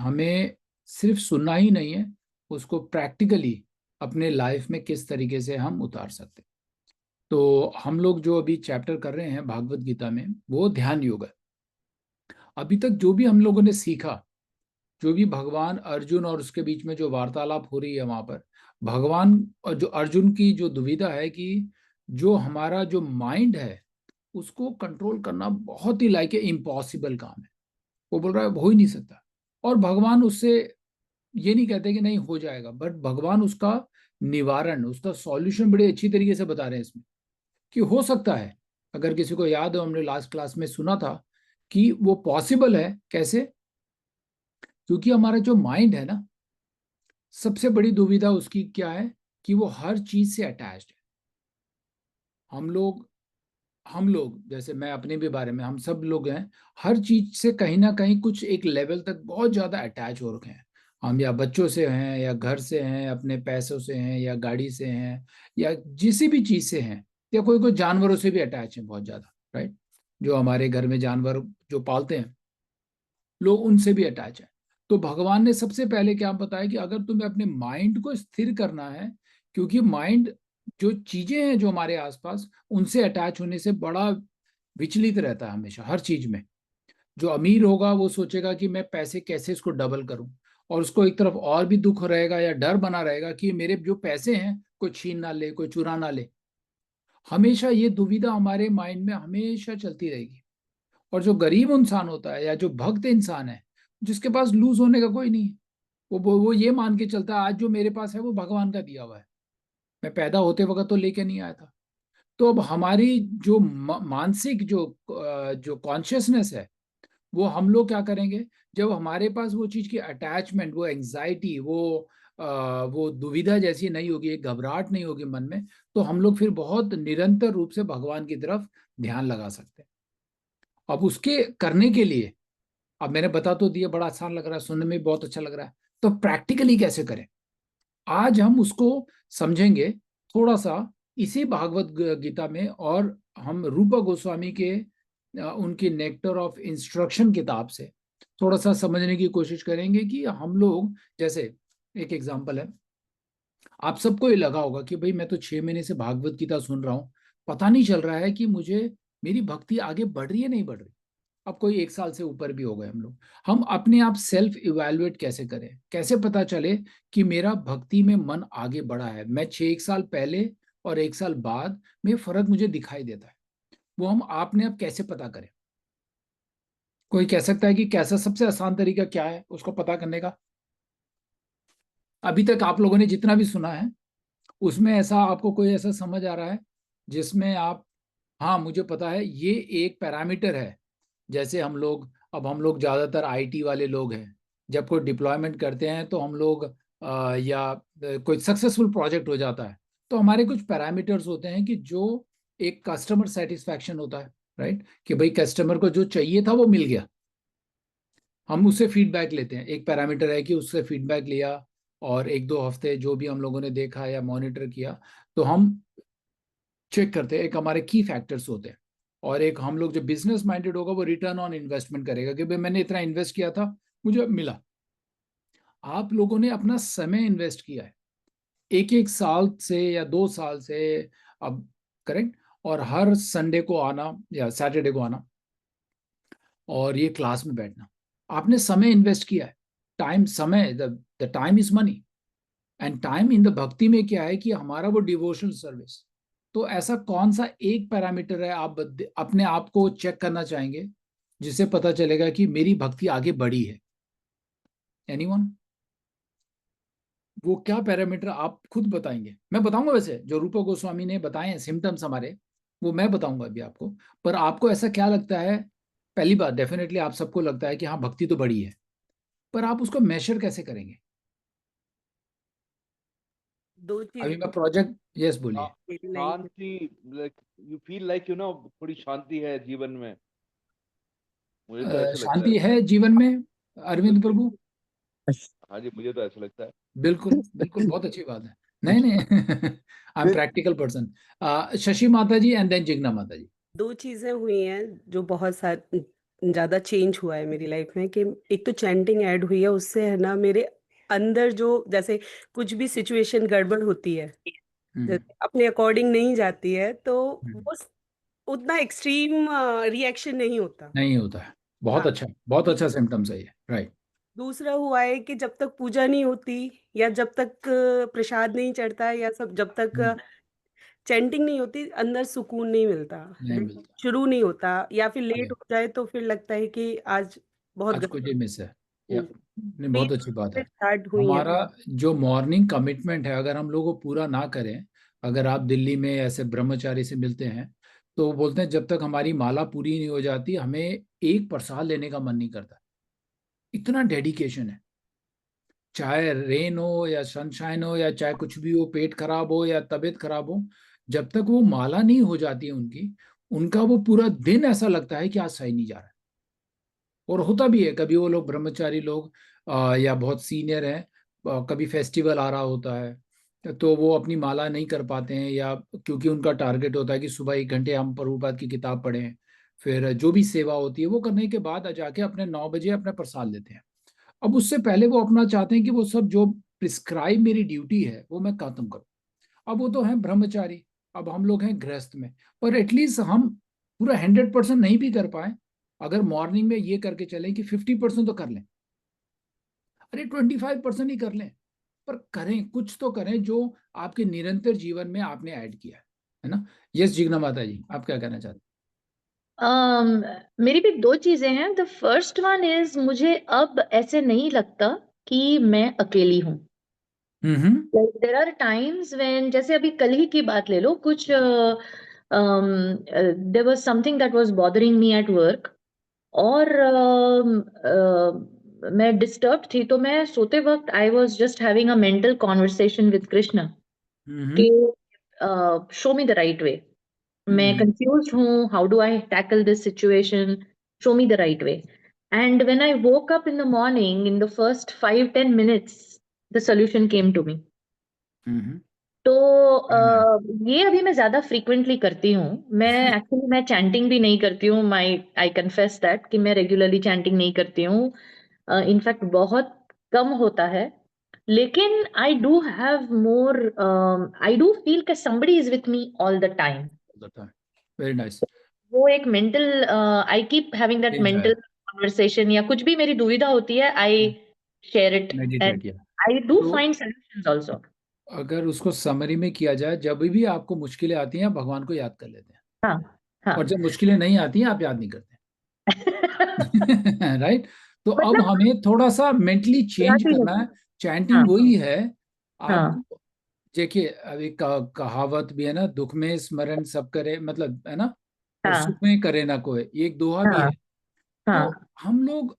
हमें सिर्फ सुनना ही नहीं है, उसको प्रैक्टिकली अपने लाइफ में किस तरीके से हम उतार सकते हैं। तो हम लोग जो अभी चैप्टर कर रहे हैं भागवत गीता में, वो ध्यान योग है। अभी तक जो भी हम लोगों ने सीखा, जो भी भगवान अर्जुन और उसके बीच में जो वार्तालाप हो रही है वहां पर, भगवान और जो अर्जुन की जो दुविधा है कि जो हमारा जो माइंड है उसको कंट्रोल करना बहुत ही लाइक ए इम्पॉसिबल काम है। वो बोल रहा है हो ही नहीं सकता। और भगवान उससे ये नहीं कहते कि नहीं हो जाएगा, बट भगवान उसका निवारण, उसका सॉल्यूशन बड़े अच्छी तरीके से बता रहे हैं इसमें कि हो सकता है। अगर किसी को याद हो, हमने लास्ट क्लास में सुना था कि वो पॉसिबल है। कैसे? क्योंकि हमारा जो माइंड है ना, सबसे बड़ी दुविधा उसकी क्या है कि वो हर चीज से अटैच्ड है। हम लोग जैसे मैं अपने भी बारे में, हम सब लोग हैं, हर चीज से कहीं ना कहीं कुछ एक लेवल तक बहुत ज्यादा अटैच हो रखे हैं। हम या बच्चों से हैं, या घर से हैं, अपने पैसों से हैं, या गाड़ी से हैं, या जिस भी चीज से हैं, या कोई कोई जानवरों से भी अटैच है बहुत ज्यादा, राइट? जो हमारे घर में जानवर जो पालते हैं लोग, उनसे भी अटैच है। तो भगवान ने सबसे पहले क्या बताया कि अगर तुम्हें अपने माइंड को स्थिर करना है, क्योंकि माइंड जो चीजें हैं जो हमारे आसपास, उनसे अटैच होने से बड़ा विचलित रहता है हमेशा हर चीज में। जो अमीर होगा वो सोचेगा कि मैं पैसे कैसे इसको डबल करूं, और उसको एक तरफ और भी दुख रहेगा या डर बना रहेगा कि मेरे जो पैसे हैं कोई छीन ना ले, कोई चुरा ना ले। हमेशा ये दुविधा हमारे माइंड में हमेशा चलती रहेगी। और जो गरीब इंसान होता है या जो भक्त इंसान है, जिसके पास लूज होने का कोई नहीं है, वो ये मान के चलता है आज जो मेरे पास है वो भगवान का दिया हुआ है, मैं पैदा होते वक्त तो लेके नहीं आया था। तो अब हमारी जो मानसिक जो कॉन्शियसनेस है, वो हम लोग क्या करेंगे, जब हमारे पास वो चीज की अटैचमेंट, वो एंजाइटी, वो दुविधा जैसी नहीं होगी, एक घबराहट नहीं होगी मन में, तो हम लोग फिर बहुत निरंतर रूप से भगवान की तरफ ध्यान लगा सकते हैं। अब उसके करने के लिए, अब मैंने बता तो दिया, बड़ा आसान लग रहा है, सुनने में भी बहुत अच्छा लग रहा है, तो प्रैक्टिकली कैसे करें, आज हम उसको समझेंगे थोड़ा सा इसी भागवत गीता में। और हम रूपा गोस्वामी के उनकी नेक्टर ऑफ इंस्ट्रक्शन किताब से थोड़ा सा समझने की कोशिश करेंगे कि हम लोग, जैसे एक एग्जांपल है, आप सबको ये लगा होगा कि भाई मैं तो 6 महीने से भागवत गीता सुन रहा हूँ, पता नहीं चल रहा है कि मुझे मेरी भक्ति आगे बढ़ रही है नहीं बढ़ रही। अब कोई 1 साल से ऊपर भी हो गए हम लोग, हम अपने आप सेल्फ इवेलुएट कैसे करें, कैसे पता चले कि मेरा भक्ति में मन आगे बढ़ा है, मैं 1 साल पहले और 1 साल बाद में फर्क मुझे दिखाई देता है, वो हम आपने आप कैसे पता करें? कोई कह सकता है कि कैसा सबसे आसान तरीका क्या है उसको पता करने का? अभी तक आप लोगों ने जितना भी सुना है, उसमें ऐसा आपको कोई ऐसा समझ आ रहा है जिसमें आप, हाँ मुझे पता है ये एक पैरामीटर है। जैसे हम लोग ज्यादातर आईटी वाले लोग हैं, जब कोई डिप्लॉयमेंट करते हैं तो हम लोग कोई सक्सेसफुल प्रोजेक्ट हो जाता है, तो हमारे कुछ पैरामीटर्स होते हैं कि जो एक कस्टमर सेटिस्फैक्शन होता है, राइट? कि भाई कस्टमर को जो चाहिए था वो मिल गया, हम उससे फीडबैक लेते हैं। एक पैरामीटर है कि उससे फीडबैक लिया, और 1-2 हफ्ते जो भी हम लोगों ने देखा या मॉनिटर किया, तो हम चेक करते हैं। एक हमारे की फैक्टर्स होते हैं। और एक हम लोग जो बिजनेस माइंडेड होगा वो रिटर्न ऑन इन्वेस्टमेंट करेगा कि भाई मैंने इतना इन्वेस्ट किया था, मुझे मिला। आप लोगों ने अपना समय इन्वेस्ट किया है, एक एक साल से या 2 साल से, अब, करेक्ट? और हर संडे को आना या सैटरडे को आना और ये क्लास में बैठना, आपने समय इन्वेस्ट किया है। टाइम, समय, the time is money. And time in the भक्ति में क्या है कि हमारा वो डिवोशनल सर्विस। तो ऐसा कौन सा एक पैरामीटर है आप अपने आप को चेक करना चाहेंगे जिससे पता चलेगा कि मेरी भक्ति आगे बढ़ी है? एनीवन? वो क्या पैरामीटर आप खुद बताएंगे? मैं बताऊंगा, वैसे जो रूपा गोस्वामी ने बताए हैं सिम्टम्स हमारे, वो मैं बताऊंगा अभी आपको। पर आपको ऐसा क्या लगता है? पहली बात, डेफिनेटली आप सबको लगता है कि हाँ भक्ति तो बढ़ी है, पर आप उसको मेजर कैसे करेंगे? दो अभी चीज मैं प्रोजेक्ट, यस बोलिए। Like Shanti, like you feel like थोड़ी शांति है जीवन में। मुझे तो ऐसे लगता है। शांति है जीवन में, अरविंद बिल्कुल। प्रभु? हाँ जी, मुझे तो ऐसा लगता है। बिल्कुल बिल्कुल, बहुत अच्छी बात है। नहीं नहीं, I am practical person. Shashi माता जी एंड देन जिग्ना माता जी। दो चीजें हुई हैं जो बहुत सारी ज्यादा चेंज हुआ है मेरी लाइफ में कि एक तो चैंटिंग ऐड हुई है, उससे है ना मेरे अंदर जो जैसे कुछ भी सिचुएशन गड़बड़ होती है, हम्म। जैसे अपने अकॉर्डिंग नहीं जाती है, तो हम्म। वो उतना एक्सट्रीम रिएक्शन नहीं होता। नहीं होता है। बहुत हाँ। अच्छा, बहुत अच्छा सिम्टम्स है ये, राइट। दूसरा हुआ है कि जब तक पूजा नहीं होती, या जब तक प्रसाद नहीं चढ़ता, या सब जब तक चैंटिंग नहीं होती, अंदर सुकून नहीं मिलता। नहीं दिन मिलता। शुरू नहीं होता, या फिर लेट Yeah. हो जाए तो फिर लगता है कि आज बहुत आज कुछ गड़बड़। ही मिस है। या नहीं, तो ये बहुत अच्छी बात है। स्टार्ट हुई है। हमारा जो मॉर्निंग कमिटमेंट है, अगर हम लोग वो पूरा ना करें, अगर आप दिल्ली में ऐसे ब्रह्मचारी से मिलते हैं, तो वो बोलते हैं जब तक हमारी माला पूरी नहीं हो जाती हमें एक प्रसाद लेने का मन नहीं करता। इतना डेडिकेशन है। चाहे रेन हो या सनशाइन हो या चाहे कुछ भी हो, पेट खराब हो या तबीयत खराब हो, जब तक वो माला नहीं हो जाती है उनकी, उनका वो पूरा दिन ऐसा लगता है कि आज सही नहीं जा रहा है। और होता भी है, कभी वो लोग ब्रह्मचारी लोग या बहुत सीनियर हैं, कभी फेस्टिवल आ रहा होता है तो वो अपनी माला नहीं कर पाते हैं, या क्योंकि उनका टारगेट होता है कि सुबह 1 घंटे हम प्रभुपाद की किताब पढ़ें, फिर जो भी सेवा होती है वो करने के बाद जाके अपने 9 बजे अपना प्रसाद लेते हैं। अब उससे पहले वो अपना चाहते हैं कि वो सब जो प्रिस्क्राइब मेरी ड्यूटी है वो मैं खत्म करूं। अब वो तो हैं ब्रह्मचारी, अब हम लोग हैं गृहस्थ में, पर एटलीस्ट हम पूरा 100% नहीं भी कर पाए, अगर मॉर्निंग में ये करके चलें कि 50% तो कर लें, अरे 25% ही कर लें, पर करें, कुछ तो करें जो आपके निरंतर जीवन में आपने ऐड किया है ना। यस जिग्ना माता जी, आप क्या कहना चाहते मेरी भी दो चीजें हैं। द फर्स्ट वन इज, मुझे अब ऐसे नहीं लगता कि मैं अकेली हूँ। हैं? देर आर टाइम्स व्हेन, जैसे अभी कल ही की बात ले लो, कुछ देर was something that was bothering me at work, और मैं डिस्टर्ब थी, तो मैं सोते वक्त I was just having a mental conversation with Krishna कि hmm. Show me the right way, मैं हम्म। कंफ्यूज हूँ, how do I tackle this situation, show me the right way. And when I woke up in the morning, in the first 5-10 minutes, the solution came to me. हम्म। तो very nice. ये अभी मैं ज्यादा frequently करती हूँ। मैं chanting भी नहीं करती हूँ, माई आई कन्फेस दैट कि मैं रेगुलरली चैंटिंग नहीं करती हूँ। इनफैक्ट बहुत कम होता है। लेकिन I do have more, I do feel कि somebody is with me all the time. Very nice. वो एक mental, I keep having that enjoy. Mental conversation, या कुछ भी मेरी दुविधा होती है, I share it, and meditate, या आई डू तो फाइंड सॉल्यूशंस आल्सो। अगर उसको समरी में किया जाए, जब भी आपको मुश्किलें आती हैं आप भगवान को याद कर लेते हैं, हाँ, हाँ। और जब मुश्किलें नहीं आती हैं आप याद नहीं करते। राइट। तो अब मतलब हमें थोड़ा सा मेंटली चेंज याद ही करना नहीं। है। हाँ, चैंटिंग वही है। आप हाँ, देखिए, अभी कहावत भी है ना, दुख में स्मरण सब करे, मतलब है ना, और सुख हाँ, में करे ना कोई, ये एक दोहा भी हाँ, है। तो हाँ, हम लोग,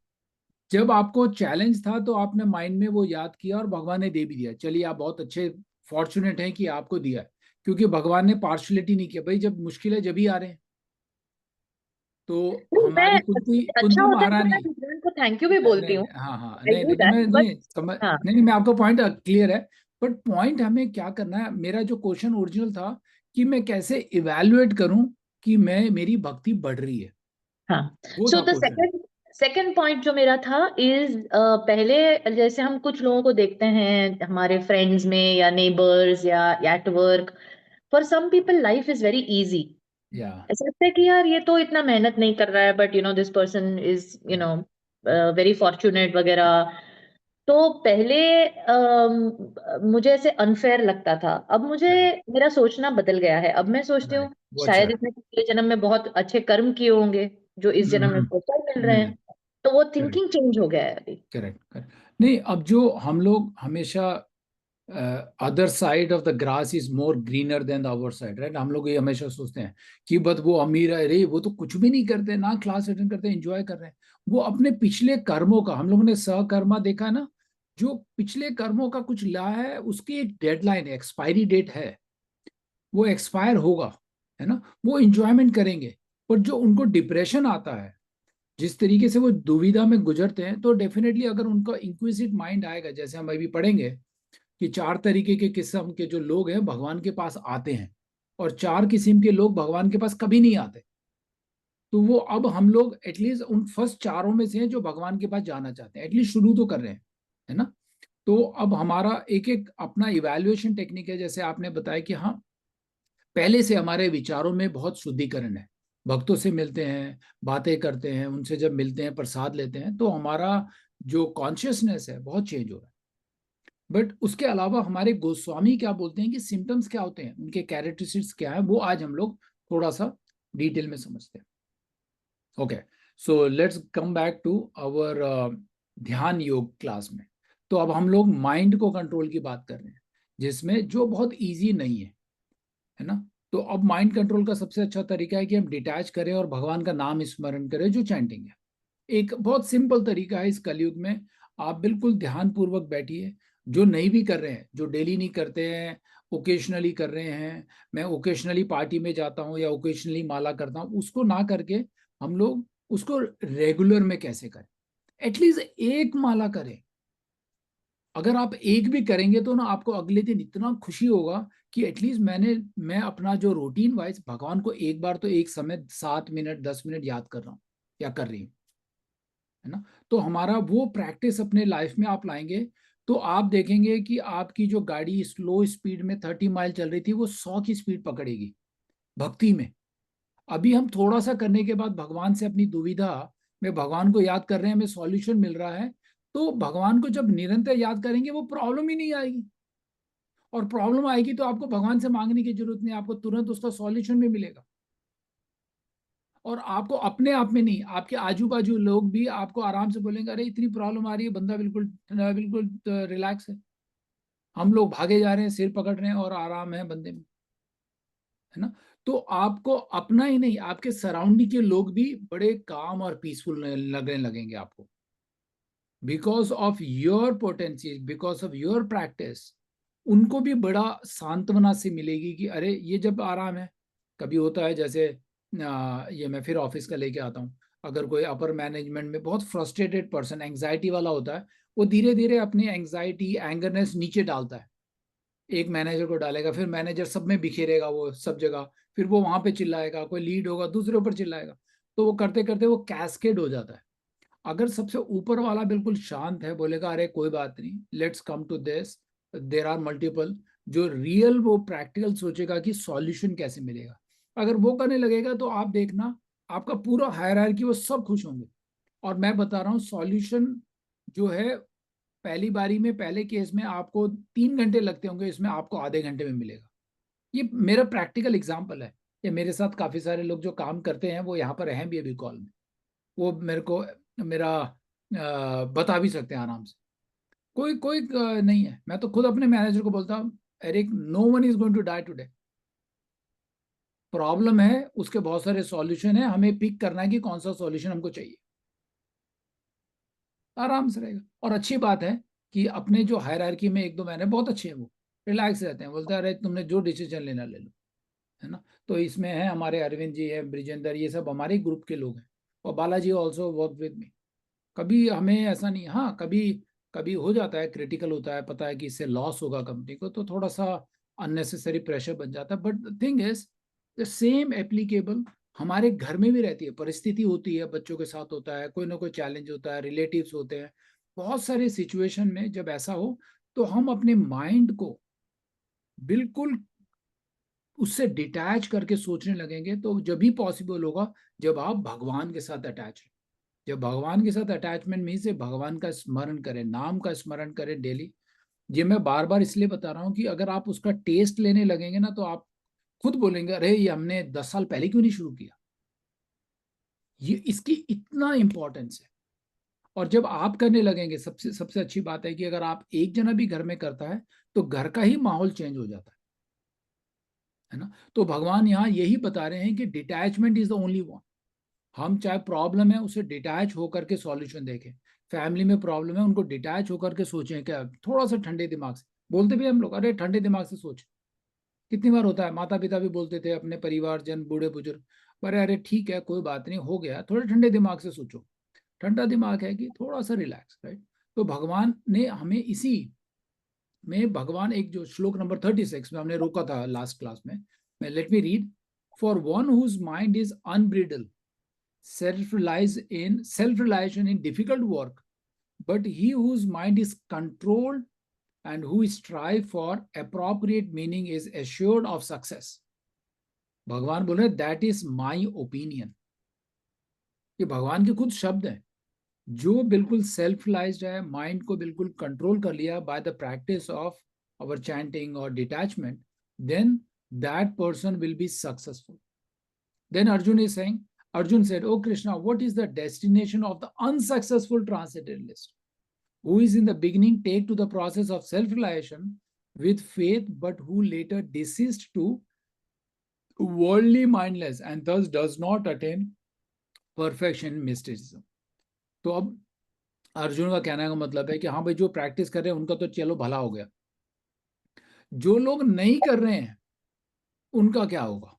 जब आपको चैलेंज था तो आपने माइंड में वो याद किया और भगवान ने दे भी दिया, चलिए आप बहुत अच्छे फॉर्चुनेट हैं कि आपको दिया है, क्योंकि भगवान ने पार्शलिटी नहीं किया। भाई जब मुश्किल है जब ही आ रहे हैं। तो नहीं, हमारी मैं, कुंती अच्छा कुंती होता है तो महारानी, मैं भगवान को थैंक यू भी नहीं बोलती नहीं हूँ। नहीं, हाँ हाँ, आई नहीं डू नहीं दैट, मैं बट नहीं समझ, हाँ, नहीं नहीं, मैं आपका पॉइंट क्लियर है। बट पॉइंट हमें क्या करना है, मेरा जो क्वेश्चन ओरिजिनल था कि मैं कैसे इवेल्युएट करूं कि मैं, मेरी भक्ति बढ़ रही है, हाँ। वो सो था the question. Second second point जो मेरा था इज, पहले जैसे हम कुछ लोगों को देखते हैं हमारे फ्रेंड्स में या नेबर्स या at work, for some people life is very easy. या ऐसा लगता है कि यार ये तो इतना मेहनत नहीं कर रहा है, but this person is very fortunate वगैरह। तो पहले मुझे ऐसे अनफेयर लगता था, अब मुझे, मेरा सोचना बदल गया है। अब मैं सोचती हूँ वो अच्छा शायद है। इसने पिछले जन्म में बहुत अच्छे कर्म किए होंगे जो इस जन्म में इसको फल मिल रहे मिले। हैं। तो वो करेक्ट, थिंकिंग चेंज हो गया है अभी। Correct, correct. नहीं, अब जो हम लोग हमेशा, other side of the grass is more greener than the our side, right, हम लोग ये हमेशा सोचते हैं कि बस वो अमीर है, अरे वो तो कुछ भी नहीं करते ना, क्लास अटेंड करते, एंजॉय कर रहे हैं। वो अपने पिछले कर्मों का, हम लोगों ने सहकर्मा देखा है ना, जो पिछले कर्मों का कुछ ला है, उसकी एक डेडलाइन है, एक्सपायरी डेट है, वो एक्सपायर होगा, है ना, वो एंजॉयमेंट करेंगे। पर जो उनको डिप्रेशन आता है, जिस तरीके से वो दुविधा में गुजरते हैं, तो डेफिनेटली अगर उनका इंक्विजिट माइंड आएगा, जैसे हम अभी पढ़ेंगे कि 4 तरीके के किस्म के जो लोग हैं भगवान के पास आते हैं, और 4 किस्म के लोग भगवान के पास कभी नहीं आते। तो वो अब हम लोग एटलीस्ट उन फर्स्ट 4 में से हैं जो भगवान के पास जाना चाहते हैं, एटलीस्ट शुरू तो कर रहे हैं, है ना। तो अब हमारा एक एक अपना इवैल्यूएशन टेक्निक है, जैसे आपने बताया कि हाँ पहले से हमारे विचारों में बहुत शुद्धिकरण है, भक्तों से मिलते हैं, बातें करते हैं, उनसे जब मिलते हैं, प्रसाद लेते हैं, तो हमारा जो कॉन्शियसनेस है बहुत चेंज हो रहा है। बट उसके अलावा हमारे गोस्वामी क्या बोलते हैं कि सिम्टम्स क्या होते हैं, उनके कैरेक्टरिस्टिक्स क्या है, वो आज हम लोग थोड़ा सा डिटेल में समझते हैं। Okay, so let's come back to our dhyan yoga class में। तो अब हम लोग माइंड को कंट्रोल की बात कर रहे हैं, जिसमें जो बहुत इजी नहीं है ना। तो अब माइंड कंट्रोल का सबसे अच्छा तरीका है कि हम डिटैच करें और भगवान का नाम स्मरण करें, जो चैंटिंग है। एक बहुत सिंपल तरीका है इस कलयुग में, आप बिल्कुल ध्यान पूर्वक बैठिए। जो नहीं भी कर रहे हैं, जो डेली नहीं करते हैं, ओकेशनली कर रहे हैं, मैं ओकेशनली पार्टी में जाता हूँ या ओकेशनली माला करता हूँ, उसको ना करके हम लोग उसको रेगुलर में कैसे करें। एटलीस्ट एक माला करें। अगर आप एक भी करेंगे तो ना आपको अगले दिन इतना खुशी होगा कि एटलीस्ट मैं अपना जो रूटीन वाइज भगवान को एक बार तो एक समय 7 मिनट 10 मिनट याद कर रहा हूँ या कर रही हूँ, है ना। तो हमारा वो प्रैक्टिस अपने लाइफ में आप लाएंगे तो आप देखेंगे कि आपकी जो गाड़ी स्लो स्पीड में 30 माइल चल रही थी वो 100 की स्पीड पकड़ेगी भक्ति में। अभी हम थोड़ा सा करने के बाद भगवान से अपनी दुविधा में भगवान को याद कर रहे हैं, हमें सॉल्यूशन मिल रहा है। तो भगवान को जब निरंतर याद करेंगे वो प्रॉब्लम ही नहीं आएगी, और प्रॉब्लम आएगी तो आपको भगवान से मांगने की जरूरत नहीं, आपको तुरंत उसका सॉल्यूशन भी मिलेगा। और आपको अपने आप में नहीं, आपके आजू बाजू लोग भी आपको आराम से बोलेंगे अरे इतनी प्रॉब्लम आ रही है, बंदा बिल्कुल बिल्कुल रिलैक्स है। हम लोग भागे जा रहे हैं, सिर पकड़ रहे हैं और आराम है बंदे में, है ना। तो आपको अपना ही नहीं, आपके सराउंडिंग के लोग भी बड़े काम और पीसफुल लगने लगेंगे आपको, because of your potential, because of your practice. उनको भी बड़ा सांत्वना से मिलेगी कि अरे ये जब आराम है। कभी होता है जैसे ये मैं फिर ऑफिस का लेके आता हूँ, अगर कोई अपर मैनेजमेंट में बहुत फ्रस्ट्रेटेड पर्सन एंग्जाइटी वाला होता है, वो धीरे धीरे अपनी एंग्जाइटी एंगरनेस नीचे डालता है, एक मैनेजर को डालेगा, फिर मैनेजर सब में बिखेरेगा वो सब जगह, फिर वो वहां पे चिल्लाएगा, कोई लीड होगा दूसरे ऊपर चिल्लाएगा, तो वो करते करते वो कैस्केड हो जाता है। अगर सबसे ऊपर वाला बिल्कुल शांत है, बोलेगा अरे कोई बात नहीं, let's come to this, there are multiple, जो रियल वो प्रैक्टिकल सोचेगा कि सॉल्यूशन कैसे मिलेगा, अगर वो करने लगेगा तो आप देखना आपका पूरा हायरार्की वो सब खुश होंगे। और मैं बता रहा हूँ सॉल्यूशन जो है पहली बारी में पहले केस में आपको 3 घंटे लगते होंगे, इसमें आपको आधे घंटे में मिलेगा। ये मेरा प्रैक्टिकल एग्जाम्पल है। ये मेरे साथ काफी सारे लोग जो काम करते हैं वो यहाँ पर हैं भी अभी कॉल में, वो मेरे को मेरा बता भी सकते हैं आराम से। कोई कोई नहीं है, मैं तो खुद अपने मैनेजर को बोलता हूँ Eric, no one is going to die today. Problem है, उसके बहुत सारे सॉल्यूशन है, हमें पिक करना है कि कौन सा सॉल्यूशन हमको चाहिए, आराम से रहेगा। और अच्छी बात है कि अपने जो हायरार्की में 1-2 महीने बहुत अच्छे हैं, वो रिलैक्स रहते हैं, बोलते हैं अरे तुमने जो डिसीजन लेना ले लो, है ना। तो इसमें है हमारे अरविंद जी है, ब्रिजेंदर, ये सब हमारे ग्रुप के लोग हैं, और Balaji also work with me. कभी हमें ऐसा नहीं, हाँ कभी कभी हो जाता है, क्रिटिकल होता है, पता है कि इससे लॉस होगा कंपनी को, तो थोड़ा सा अननेसेसरी प्रेशर बन जाता है। But thing is the same applicable हमारे घर में भी रहती है, परिस्थिति होती है, बच्चों के साथ होता है, कोई ना कोई चैलेंज होता है, रिलेटिव्स होते हैं, बहुत सारे सिचुएशन में जब ऐसा हो तो हम अपने माइंड को बिल्कुल उससे डिटैच करके सोचने लगेंगे, तो जब भी पॉसिबल होगा जब आप भगवान के साथ अटैच हैं। जब भगवान के साथ अटैचमेंट में से भगवान का स्मरण करें, नाम का स्मरण करें डेली। ये मैं बार बार इसलिए बता रहा हूँ कि अगर आप उसका टेस्ट लेने लगेंगे ना तो आप खुद बोलेंगे अरे ये हमने 10 साल पहले क्यों नहीं शुरू किया। ये इसकी इतना इंपॉर्टेंस है। और जब आप करने लगेंगे, सबसे सबसे अच्छी बात है कि अगर आप एक जना भी घर में करता है तो घर का ही माहौल चेंज हो जाता है ना। तो भगवान यहाँ यही बता रहे हैं कि detachment is the only one. हम चाहे प्रॉब्लम है उसे डिटैच होकर के सॉल्यूशन देखें, फैमिली में प्रॉब्लम है उनको डिटैच होकर के सोचें, क्या थोड़ा सा ठंडे दिमाग से बोलते भी हम लोग, अरे ठंडे दिमाग से सोच। कितनी बार होता है, माता पिता भी बोलते थे अपने परिवारजन बूढ़े बुजुर्ग, अरे अरे ठीक है कोई बात नहीं, हो गया, थोड़े ठंडे दिमाग से सोचो। ठंडा दिमाग है कि थोड़ा सा रिलैक्स, राइट। तो भगवान ने हमें इसी में, भगवान एक जो श्लोक नंबर 36 में हमने रोका था लास्ट क्लास में, let me read, for one whose mind is unbridled self-realization in difficult work, but he whose mind is controlled and who strive for appropriate meaning is assured of success. भगवान बोल रहे that is my opinion. ये भगवान के खुद शब्द हैं। जो बिल्कुल सेल्फलाइज्ड है, माइंड को बिल्कुल कंट्रोल कर लिया by the practice of our chanting or detachment, then that person will be successful. Then Arjun said, "Oh Krishna, what is the destination of the unsuccessful transcendentalist who is in the beginning take to the process of self-realization with faith, but who later desist to worldly mindless and thus does not attain perfection in mysticism?" तो अब अर्जुन का कहने का मतलब है कि हाँ भाई, जो प्रैक्टिस कर रहे हैं उनका तो चलो भला हो गया, जो लोग नहीं कर रहे हैं उनका क्या होगा,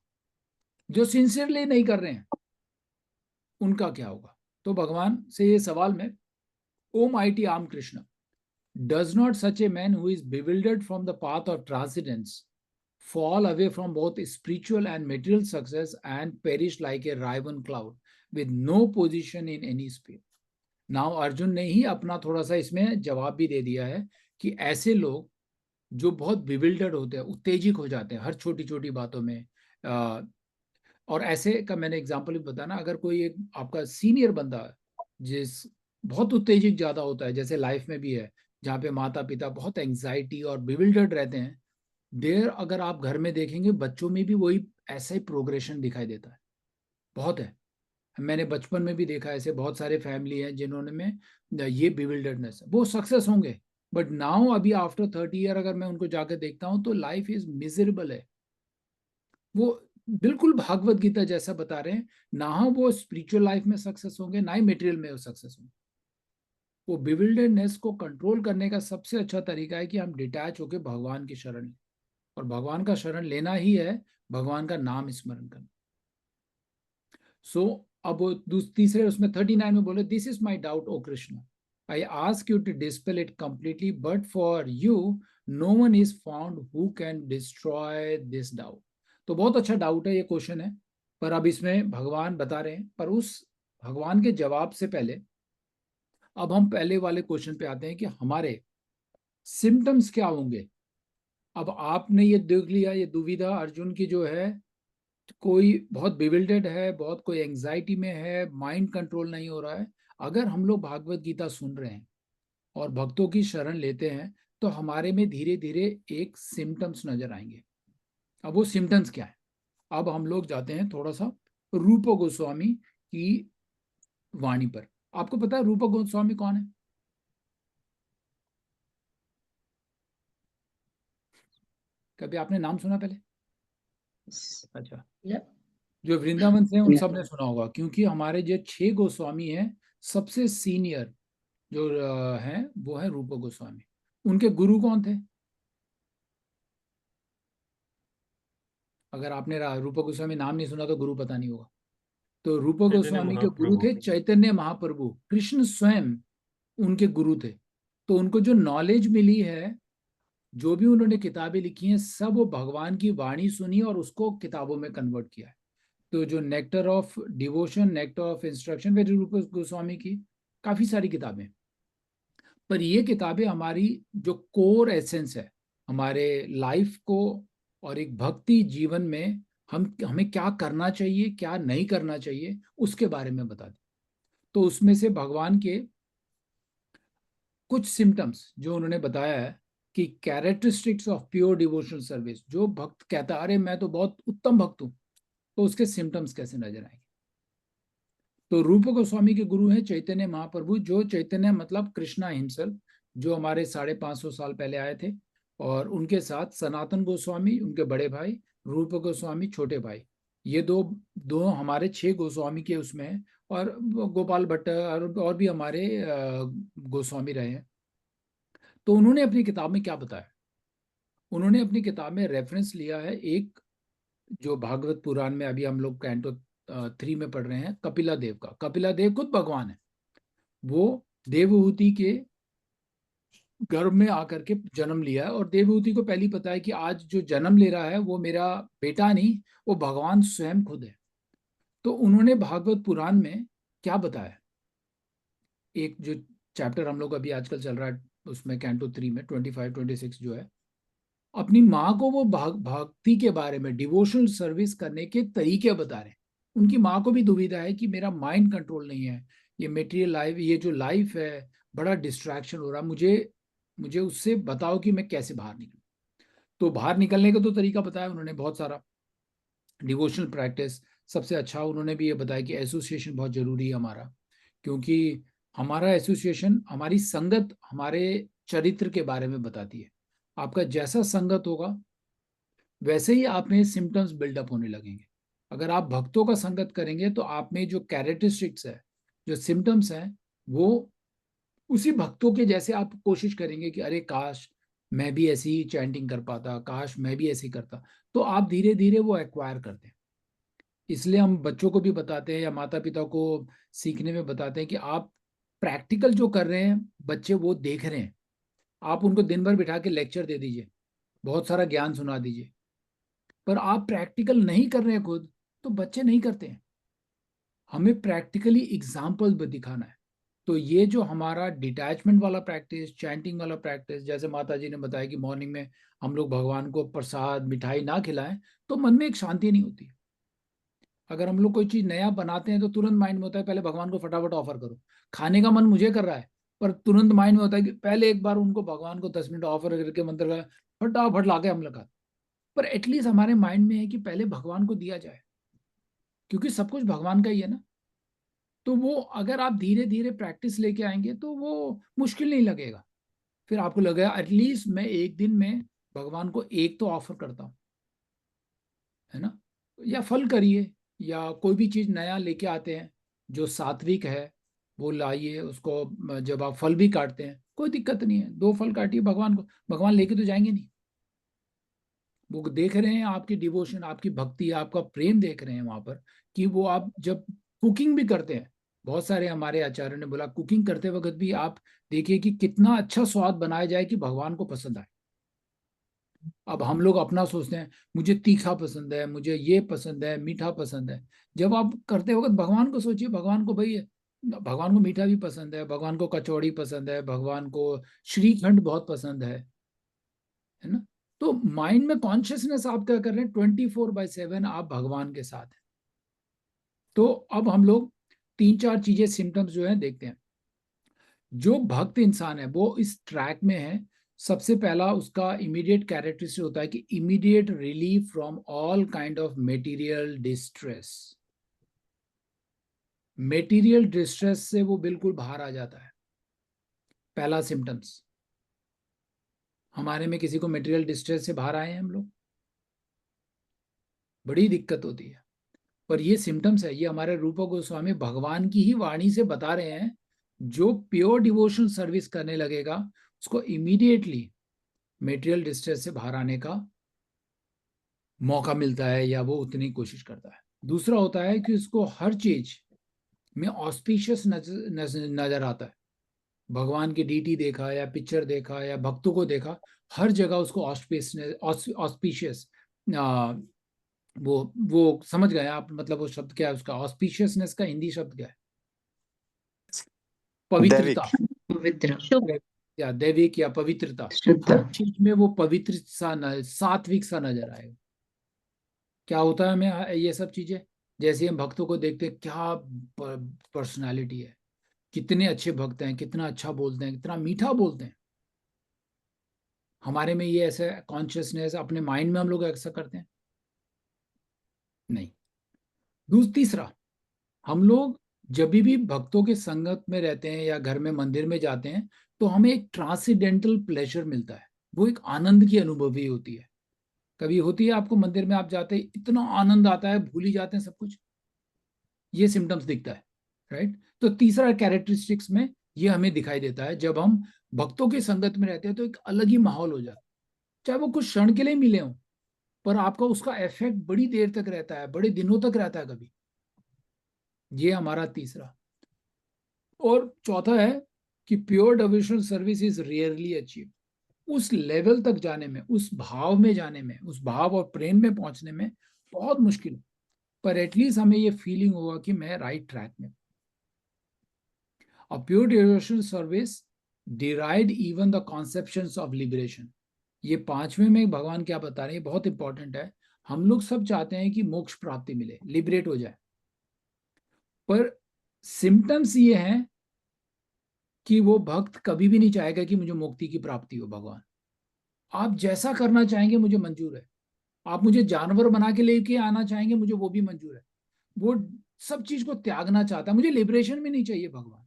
जो सिंसियरली नहीं कर रहे हैं उनका क्या होगा। तो भगवान से ये सवाल में, O mighty arm Krishna, does not such a man who is bewildered from the path of transcendence fall away from both spiritual and material success and perish like a raven cloud with no position in any sphere? Now Arjun ने ही अपना थोड़ा सा इसमें जवाब भी दे दिया है कि ऐसे लोग जो बहुत बिविल्डर्ड होते हैं, उत्तेजित हो जाते हैं हर छोटी छोटी बातों में, और ऐसे का मैंने एग्जांपल भी बताया ना, अगर कोई एक आपका सीनियर बंदा है जिस बहुत उत्तेजित ज्यादा होता है, जैसे लाइफ में भी है जहाँ पे माता पिता बहुत एंग्जाइटी और बिविल्डर्ड रहते हैं, देर अगर आप घर में देखेंगे बच्चों में भी वही ऐसा ही प्रोग्रेशन दिखाई देता है, बहुत है। मैंने बचपन में भी देखा ऐसे बहुत सारे फैमिली हैं जिन्होंने में ये बिविल्डर्डनेस, वो सक्सेस होंगे बट नाउ अभी आफ्टर 30 ईयर अगर मैं उनको जाकर देखता हूं तो लाइफ इज मिजरेबल है। वो बिल्कुल भागवत गीता जैसा बता रहे हैं, ना वो स्पिरिचुअल लाइफ में सक्सेस होंगे ना ही मटेरियल में सक्सेस होंगे। वो बिविल्डर्डनेस को कंट्रोल करने का सबसे अच्छा तरीका है कि हम डिटैच होकर भगवान की शरण लें, और भगवान का शरण लेना ही है भगवान का नाम स्मरण करना। सो अब तीसरे उसमें 39 में बोले, this is my doubt O Krishna, I ask you to dispel it completely, but for you, no one is found who can destroy this doubt. तो बहुत अच्छा डाउट है, ये क्वेश्चन है, पर अब इसमें भगवान बता रहे हैं। पर उस भगवान के जवाब से पहले अब हम पहले वाले क्वेश्चन पे आते हैं कि हमारे सिम्टम्स क्या होंगे। अब आपने ये देख लिया, ये दुविधा अर्जुन की जो है, कोई बहुत बिविल्डेड है, बहुत कोई एंग्जाइटी में है, माइंड कंट्रोल नहीं हो रहा है। अगर हम लोग भागवत गीता सुन रहे हैं और भक्तों की शरण लेते हैं तो हमारे में धीरे धीरे एक सिम्टम्स नजर आएंगे। अब वो सिम्टम्स क्या है, अब हम लोग जाते हैं थोड़ा सा रूप गोस्वामी की वाणी पर। आपको पता है रूप गोस्वामी कौन है? कभी आपने नाम सुना पहले? अच्छा, जो वृंदावन से हैं उन सब ने सुना होगा, क्योंकि हमारे जो 6 गोस्वामी हैं सबसे सीनियर जो हैं वो है रूप गोस्वामी। उनके गुरु कौन थे? अगर आपने रूप गोस्वामी नाम नहीं सुना तो गुरु पता नहीं होगा। तो रूप गोस्वामी के गुरु थे चैतन्य महाप्रभु, कृष्ण स्वयं उनके गुरु थे। तो उनको जो नॉलेज मिली है, जो भी उन्होंने किताबें लिखी हैं, सब वो भगवान की वाणी सुनी और उसको किताबों में कन्वर्ट किया है। तो जो nectar of devotion, nectar of instruction, वे रूप गोस्वामी की काफी सारी किताबें, पर ये किताबें हमारी जो कोर एसेंस है हमारे लाइफ को और एक भक्ति जीवन में हमें क्या करना चाहिए, क्या नहीं करना चाहिए, उसके बारे में बता दें। तो उसमें से भगवान के कुछ सिम्टम्स जो उन्होंने बताया है कि characteristics of pure devotional service, जो भक्त कहता है अरे मैं तो बहुत उत्तम भक्त हूं, तो उसके सिम्टम्स कैसे नजर आएंगे। तो रूप गोस्वामी के गुरु हैं चैतन्य महाप्रभु, जो चैतन्य मतलब कृष्णा हिमसेल्फ, जो हमारे 550 साल पहले आए थे, और उनके साथ सनातन गोस्वामी उनके बड़े भाई, रूप गोस्वामी छोटे भाई। ये दो हमारे 6 गोस्वामी के उसमें है, और गोपाल भट्ट और भी हमारे गोस्वामी रहे हैं। तो उन्होंने अपनी किताब में क्या बताया, उन्होंने अपनी किताब में रेफरेंस लिया है एक जो भागवत पुराण में अभी हम लोग कैंटो 3 में पढ़ रहे हैं, कपिला देव का। कपिला देव खुद भगवान है, वो देवहूति के गर्भ में आकर के जन्म लिया है, और देवहूति को पहले पता है कि आज जो जन्म ले रहा है वो मेरा बेटा नहीं, वो भगवान स्वयं खुद है। तो उन्होंने भागवत पुराण में क्या बताया, एक जो चैप्टर हम लोग अभी आजकल चल रहा है उसमें कैंटो 3 में 25-26 जो है, अपनी माँ को वो भक्ति के बारे में, डिवोशनल सर्विस करने के तरीके बता रहे हैं। उनकी माँ को भी दुविधा है कि मेरा माइंड कंट्रोल नहीं है, ये मेटीरियल लाइफ, ये जो लाइफ है बड़ा डिस्ट्रैक्शन हो रहा, मुझे उससे बताओ कि मैं कैसे बाहर निकलूं। तो बाहर निकलने का तो तरीका बताया उन्होंने बहुत सारा, डिवोशनल प्रैक्टिस सबसे अच्छा। उन्होंने भी ये बताया कि एसोसिएशन बहुत जरूरी है हमारा, क्योंकि हमारा एसोसिएशन, हमारी संगत हमारे चरित्र के बारे में बताती है। आपका जैसा संगत होगा वैसे ही आप में सिम्टम्स बिल्डअप होने लगेंगे। अगर आप भक्तों का संगत करेंगे तो आप में जो कैरेक्टरिस्टिक्स है, जो सिम्टम्स हैं, वो उसी भक्तों के जैसे आप कोशिश करेंगे कि अरे काश मैं भी ऐसी ही चैंटिंग कर पाता, काश मैं भी ऐसी करता। तो आप धीरे धीरे वो एक्वायर करते हैं। इसलिए हम बच्चों को भी बताते हैं या माता पिता को सीखने में बताते हैं कि आप प्रैक्टिकल जो कर रहे हैं बच्चे वो देख रहे हैं। आप उनको दिन भर बिठा के लेक्चर दे दीजिए, बहुत सारा ज्ञान सुना दीजिए, पर आप प्रैक्टिकल नहीं कर रहे हैं खुद, तो बच्चे नहीं करते हैं। हमें प्रैक्टिकली एग्जाम्पल दिखाना है। तो ये जो हमारा डिटैचमेंट वाला प्रैक्टिस, चैंटिंग वाला प्रैक्टिस, जैसे माता जी ने बताया कि मॉर्निंग में हम लोग भगवान को प्रसाद मिठाई ना खिलाएं तो मन में एक शांति नहीं होती। अगर हम लोग कोई चीज नया बनाते हैं तो तुरंत माइंड में होता है पहले भगवान को फटाफट ऑफर करो। खाने का मन मुझे कर रहा है, पर तुरंत माइंड में होता है कि पहले एक बार उनको भगवान को 10 मिनट ऑफर करके मंत्र का फटाफट लाके हम लगा। पर एटलीस्ट हमारे माइंड में है कि पहले भगवान को दिया जाए, क्योंकि सब कुछ भगवान का ही है ना। तो वो अगर आप धीरे धीरे प्रैक्टिस लेके आएंगे तो वो मुश्किल नहीं लगेगा। फिर आपको लगेगा एटलीस्ट मैं एक दिन में भगवान को एक तो ऑफर करता हूँ, है ना। या फल करिए, या कोई भी चीज नया लेके आते हैं जो सात्विक है वो लाइए, उसको जब आप फल भी काटते हैं कोई दिक्कत नहीं है, 2 फल काटिए भगवान को, भगवान लेके तो जाएंगे नहीं। वो देख रहे हैं आपकी डिवोशन, आपकी भक्ति, आपका प्रेम देख रहे हैं वहां पर, कि वो आप जब कुकिंग भी करते हैं, बहुत सारे हमारे आचार्य ने बोला कुकिंग करते वक्त भी आप देखिए कि कितना अच्छा स्वाद बनाया जाए कि भगवान को पसंद आए। अब हम लोग अपना सोचते हैं मुझे तीखा पसंद है, मुझे ये पसंद है, मीठा पसंद है। जब आप करते वक्त भगवान को सोचिए, भगवान को भाई, भगवान को मीठा भी पसंद है, भगवान को कचौड़ी पसंद है, भगवान को श्रीखंड बहुत पसंद है ना। तो माइंड में कॉन्शियसनेस आप क्या कर रहे हैं, 24/7 आप भगवान के साथ हैं। तो अब हम लोग 3-4 चीजें, सिम्टम्स जो है देखते हैं। जो भक्त इंसान है वो इस ट्रैक में है। सबसे पहला उसका इमीडिएट कैरेक्टरिस्टिक होता है कि immediate relief from all kind of material distress. Material distress से वो बिल्कुल बाहर आ जाता है। पहला सिम्टम्स। हमारे में किसी को मेटीरियल डिस्ट्रेस से बाहर आए हैं हम लोग, बड़ी दिक्कत होती है। पर ये सिम्टम्स है, ये हमारे रूपा गोस्वामी भगवान की ही वाणी से बता रहे हैं। जो प्योर डिवोशनल सर्विस करने लगेगा उसको इमीडिएटली मेटेरियल डिस्ट्रेस से बाहर आने का मौका मिलता है, या वो उतनी कोशिश करता है। दूसरा होता है कि उसको हर चीज में ऑस्पिशियस नजर आता है। भगवान की डीटी देखा या पिक्चर देखा या भक्तों को देखा, हर जगह उसको ऑस्पिशियस, वो समझ गए आप, मतलब वो शब्द क्या है उसका, ऑस्पिशियसनेस का हिंदी शब्द क्या है, पवित्रता, पवित्र, या दैविक या पवित्रता। शुद्ध। हर चीज में वो पवित्र सा सात्विक सा नजर आएगा। क्या होता है हमें ये सब चीजें, जैसे हम भक्तों को देखते हैं, क्या पर्सनालिटी है, कितने अच्छे भक्त हैं, कितना अच्छा बोलते हैं, कितना मीठा बोलते हैं। हमारे में ये ऐसा कॉन्शियसनेस, अपने माइंड में हम लोग ऐसा करते हैं नहीं। तीसरा, हम लोग जब भी भक्तों के संगत में रहते हैं या घर में मंदिर में जाते हैं तो हमें एक ट्रांसेंडेंटल प्लेजर मिलता है, वो एक आनंद की अनुभूति होती है। कभी होती है आपको, मंदिर में आप जाते हैं इतना आनंद आता है, भूल ही जाते हैं सब कुछ, ये सिम्टम्स दिखता है, राइट। तो तीसरा कैरेक्टरिस्टिक्स में ये हमें दिखाई देता है, जब हम भक्तों के संगत में रहते हैं तो एक अलग ही माहौल हो जाता है। चाहे वो कुछ क्षण के लिए मिले हों, पर आपका उसका इफेक्ट बड़ी देर तक रहता है, बड़े दिनों तक रहता है कभी। ये हमारा तीसरा। और चौथा है कि pure devotional service is rarely achieve. उस लेवल तक जाने में, उस भाव में जाने में, उस भाव और प्रेम में पहुंचने में बहुत मुश्किल है। पर एटलीस्ट हमें ये फीलिंग होगा कि मैं राइट ट्रैक में। A pure devotional service deride even the conceptions of liberation। ये 5वें में भगवान क्या बता रहे हैं, बहुत इंपॉर्टेंट है। हम लोग सब चाहते हैं कि मोक्ष प्राप्ति मिले, लिबरेट हो जाए, पर सिम्टम्स ये हैं कि वो भक्त कभी भी नहीं चाहेगा कि मुझे मुक्ति की प्राप्ति हो। भगवान आप जैसा करना चाहेंगे मुझे मंजूर है, आप मुझे जानवर बना के लेके आना चाहेंगे मुझे वो भी मंजूर है। वो सब चीज को त्यागना चाहता है, मुझे लिबरेशन भी नहीं चाहिए भगवान।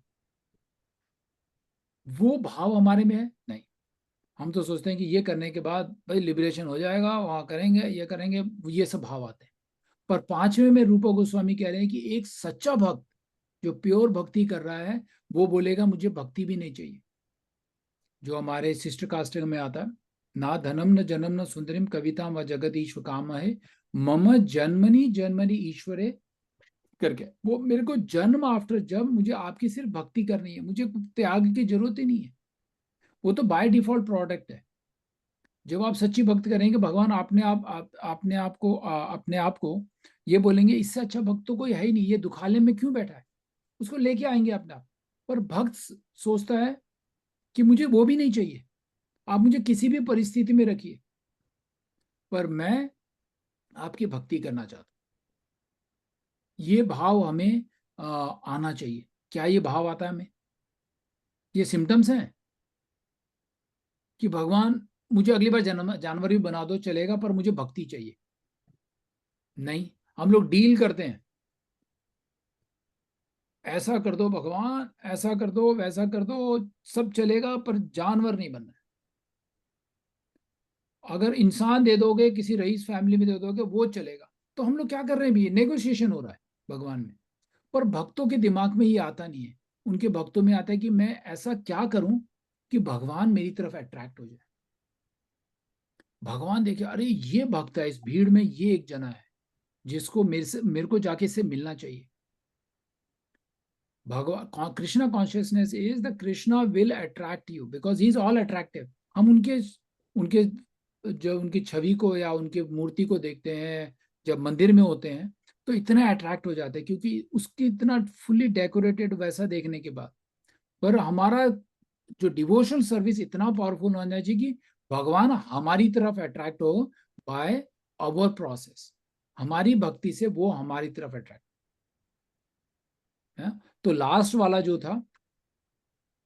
वो भाव हमारे में है नहीं। हम तो सोचते हैं कि ये करने के बाद भाई लिबरेशन हो जाएगा, वहां करेंगे, ये करेंगे, ये सब भाव आते हैं। पर 5वें में रूपा गोस्वामी कह रहे हैं कि एक सच्चा भक्त जो प्योर भक्ति कर रहा है वो बोलेगा मुझे भक्ति भी नहीं चाहिए। जो हमारे सिस्टर कास्टिंग में आता है, ना धनम न जन्म न सुंदरिम कविता व जगत ईश्वर काम है मम जन्मनी जन्मनी ईश्वरे करके, वो मेरे को जन्म आफ्टर जब मुझे आपकी सिर्फ भक्ति करनी है, मुझे त्याग की जरूरत ही नहीं है। वो तो बाय डिफॉल्ट प्रोडक्ट है। जब आप सच्ची भक्ति करेंगे भगवान अपने आप को ये बोलेंगे इससे अच्छा भक्त तो कोई है ही नहीं, ये दुखालय में क्यों बैठा है, उसको लेके आएंगे अपने आप। पर भक्त सोचता है कि मुझे वो भी नहीं चाहिए, आप मुझे किसी भी परिस्थिति में रखिए, पर मैं आपकी भक्ति करना चाहता हूं। ये भाव हमें आना चाहिए। क्या ये भाव आता है हमें? ये सिम्टम्स हैं कि भगवान मुझे अगली बार जानवर भी बना दो चलेगा, पर मुझे भक्ति चाहिए नहीं। हम लोग डील करते हैं, ऐसा कर दो भगवान, ऐसा कर दो, वैसा कर दो, सब चलेगा पर जानवर नहीं बनना है। अगर इंसान दे दोगे, किसी रईस फैमिली में दे दोगे, वो चलेगा। तो हम लोग क्या कर रहे हैं भी, नेगोशिएशन हो रहा है भगवान में। पर भक्तों के दिमाग में ये आता नहीं है। उनके भक्तों में आता है कि मैं ऐसा क्या करूं कि भगवान मेरी तरफ अट्रैक्ट हो जाए। भगवान देखे अरे ये भक्त है, इस भीड़ में ये एक जना है जिसको मेरे को जाके इससे मिलना चाहिए। भगवान Krishna consciousness is the Krishna will attract you because he is all attractive. हम उनके उनके जो उनकी छवि को या उनकी मूर्ति को देखते हैं जब मंदिर में होते हैं तो इतना अट्रैक्ट हो जाते हैं, क्योंकि उसकी इतना फुल्ली डेकोरेटेड वैसा देखने के बाद। पर हमारा जो डिवोशनल सर्विस इतना पावरफुल होना चाहिए कि भगवान हमारी तरफ अट्रैक्ट हो बाय आवर प्रोसेस, हमारी भक्ति से वो हमारी तरफ अट्रैक्ट है। तो लास्ट वाला जो था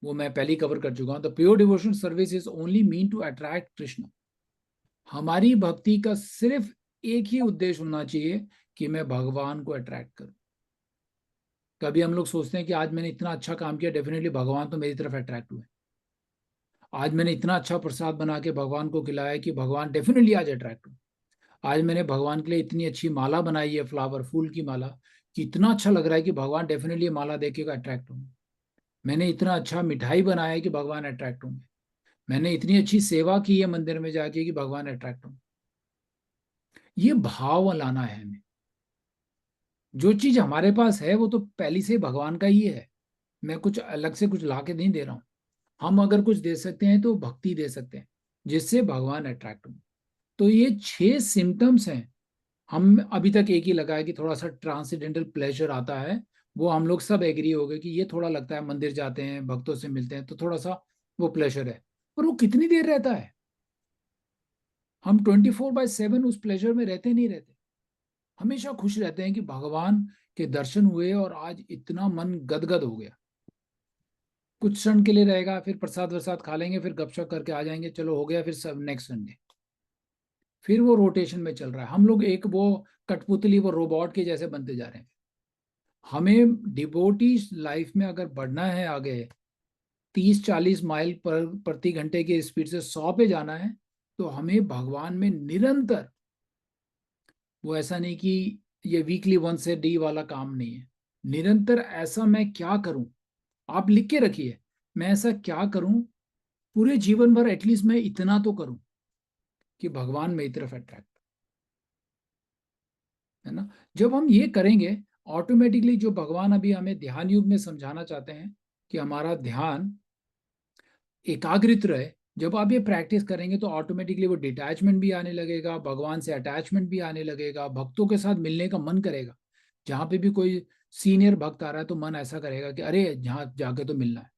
वो मैं पहले ही कवर कर चुका हूं। The pure devotion service is only mean to attract Krishna. हमारी भक्ति का सिर्फ एक ही उद्देश्य होना चाहिए कि मैं भगवान को अट्रैक्ट करूं। कभी हम लोग सोचते हैं कि आज मैंने इतना अच्छा काम किया, डेफिनेटली भगवान तो मेरी तरफ अट्रैक्ट हुए। आज मैंने इतना अच्छा प्रसाद बना के भगवान को खिलाया कि भगवान डेफिनेटली आज अट्रैक्ट हुए। आज मैंने भगवान के लिए इतनी अच्छी माला बनाई है, फ्लावर फूल की माला, कि इतना अच्छा लग रहा है कि भगवान डेफिनेटली माला देखेगा अट्रैक्ट होंगे। मैंने इतना अच्छा मिठाई बनाया है कि भगवान अट्रैक्ट होंगे। मैंने इतनी अच्छी सेवा की है मंदिर में जाके कि भगवान अट्रैक्ट होंगे। ये भाव लाना है हमें। जो चीज हमारे पास है वो तो पहले से भगवान का ही है। मैं कुछ अलग से कुछ ला के नहीं दे रहा हूं। हम अगर कुछ दे सकते हैं तो भक्ति दे सकते हैं जिससे भगवान अट्रैक्ट हो। तो ये 6 सिम्टम्स हैं। हम अभी तक एक ही लगा है कि थोड़ा सा ट्रांसेंडेंटल प्लेजर आता है, वो हम लोग सब एग्री हो गए कि ये थोड़ा लगता है, मंदिर जाते हैं, भक्तों से मिलते हैं तो थोड़ा सा वो प्लेजर है। पर वो कितनी देर रहता है? हम 24/7 उस प्लेजर में रहते नहीं रहते। हमेशा खुश रहते हैं कि भगवान के दर्शन हुए और आज इतना मन गदगद हो गया। कुछ क्षण के लिए रहेगा, फिर प्रसाद वरसाद खा लेंगे, फिर गपशप करके आ जाएंगे, चलो हो गया, फिर सब नेक्स्ट संडे। फिर वो रोटेशन में चल रहा है। हम लोग एक वो कठपुतली, वो रोबोट के जैसे बनते जा रहे हैं। हमें डिवोटी लाइफ में अगर बढ़ना है आगे, 30-40 माइल प्रति घंटे की स्पीड से 100 पे जाना है, तो हमें भगवान में निरंतर, वो ऐसा नहीं कि ये वीकली 1 से डी वाला काम नहीं है, निरंतर ऐसा मैं क्या करूं, आप लिख के रखिए, मैं ऐसा क्या करूं पूरे जीवन भर, एटलीस्ट मैं इतना तो करूं कि भगवान मेरी तरफ अट्रैक्ट है ना। जब हम ये करेंगे ऑटोमेटिकली, जो भगवान अभी हमें ध्यान युग में समझाना चाहते हैं कि हमारा ध्यान एकाग्रित रहे, जब आप ये प्रैक्टिस करेंगे तो ऑटोमेटिकली वो डिटैचमेंट भी आने लगेगा, भगवान से अटैचमेंट भी आने लगेगा, भक्तों के साथ मिलने का मन करेगा। जहाँ पे भी कोई सीनियर भक्त आ रहा है तो मन ऐसा करेगा कि अरे यहाँ जाके तो मिलना है।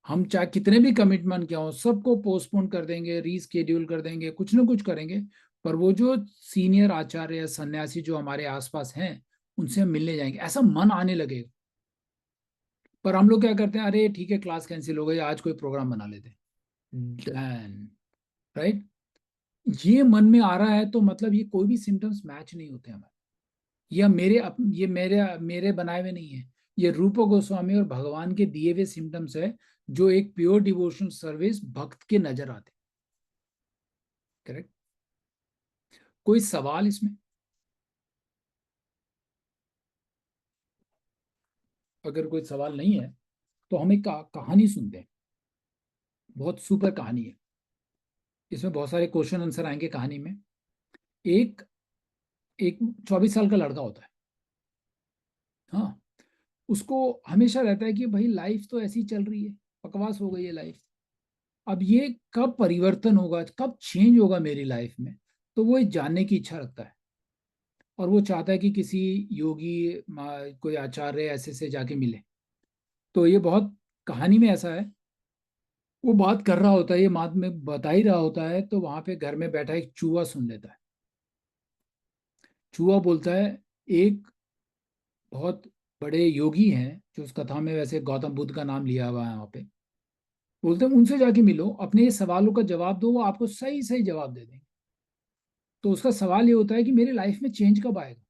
हम चाहे कितने भी कमिटमेंट क्या हो, सबको पोस्टपोन कर देंगे, रीस्केड्यूल कर देंगे, कुछ ना कुछ करेंगे, पर वो जो सीनियर आचार्य या सन्यासी जो हमारे आसपास हैं उनसे हम मिलने जाएंगे, ऐसा मन आने लगेगा। पर हम लोग क्या करते हैं, अरे ठीक है क्लास कैंसिल हो गई, आज कोई प्रोग्राम बना लेते हैं, राइट। ये मन में आ रहा है तो मतलब ये कोई भी सिम्टम्स मैच नहीं होते हमारे, ये मेरे मेरे बनाए हुए नहीं है, ये रूप गोस्वामी और भगवान के दिए हुए सिम्टम्स है जो एक प्योर डिवोशन सर्विस भक्त के नजर आते। करेक्ट। कोई सवाल इसमें? अगर कोई सवाल नहीं है तो हम एक कहानी सुनते हैं, बहुत सुपर कहानी है, इसमें बहुत सारे क्वेश्चन आंसर आएंगे कहानी में। एक एक 24 साल का लड़का होता है, हाँ, उसको हमेशा रहता है कि भाई लाइफ तो ऐसी चल रही है, बकवास हो गई है लाइफ, अब ये कब परिवर्तन होगा, कब चेंज होगा मेरी लाइफ में, तो वो जानने की इच्छा रखता है और वो चाहता है कि किसी योगी कोई आचार्य ऐसे से जाके मिले। तो ये बहुत कहानी में ऐसा है, वो बात कर रहा होता है, ये बात में बता ही रहा होता है, तो वहां पे घर में बैठा एक चूहा सुन लेता है। चूहा बोलता है, एक बहुत बड़े योगी हैं जो उस कथा में वैसे गौतम बुद्ध का नाम लिया हुआ है वहां पे, बोलते हैं उनसे जाके मिलो, अपने ये सवालों का जवाब दो, वो आपको सही सही जवाब दे देंगे। तो उसका सवाल ये होता है कि मेरी लाइफ में चेंज कब आएगा?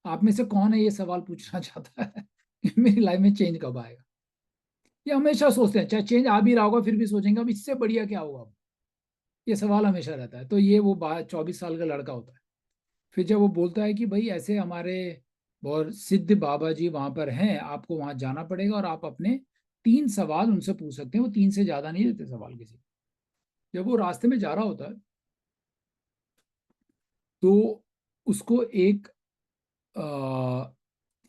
आप में से कौन है ये सवाल पूछना चाहता है कि मेरी लाइफ में चेंज कब आएगा? ये हमेशा सोचते हैं, चाहे चेंज आ भी रहा होगा फिर भी सोचेंगे अब इससे बढ़िया क्या होगा, ये सवाल हमेशा रहता है। तो ये वो 24 साल का लड़का होता है। फिर जब वो बोलता है कि भाई ऐसे हमारे बहुत सिद्ध बाबा जी वहां पर हैं, आपको वहां जाना पड़ेगा और आप अपने 3 सवाल उनसे पूछ सकते हैं, वो 3 से ज्यादा नहीं देते सवाल किसी। जब वो रास्ते में जा रहा होता है तो उसको एक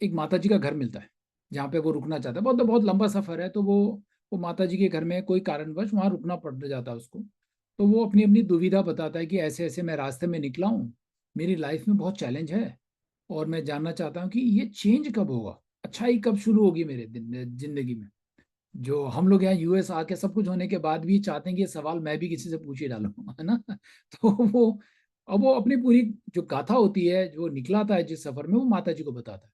माता जी का घर मिलता है जहाँ पे वो रुकना चाहता है, बहुत बहुत लंबा सफर है, तो वो माता जी के घर में कोई कारणवश वहां रुकना पड़ जाता है उसको। तो वो अपनी अपनी दुविधा बताता है कि ऐसे ऐसे मैं रास्ते में निकला हूँ, मेरी लाइफ में बहुत चैलेंज है और मैं जानना चाहता हूँ कि ये चेंज कब होगा, अच्छाई कब शुरू होगी मेरे जिंदगी में। जो हम लोग यहाँ यूएस आके सब कुछ होने के बाद भी चाहते हैं कि ये सवाल मैं भी किसी से पूछ ही डालूं, है ना। तो वो अब वो अपनी पूरी जो गाथा होती है जो निकलाता है जिस सफर में, वो माता जी को बताता है।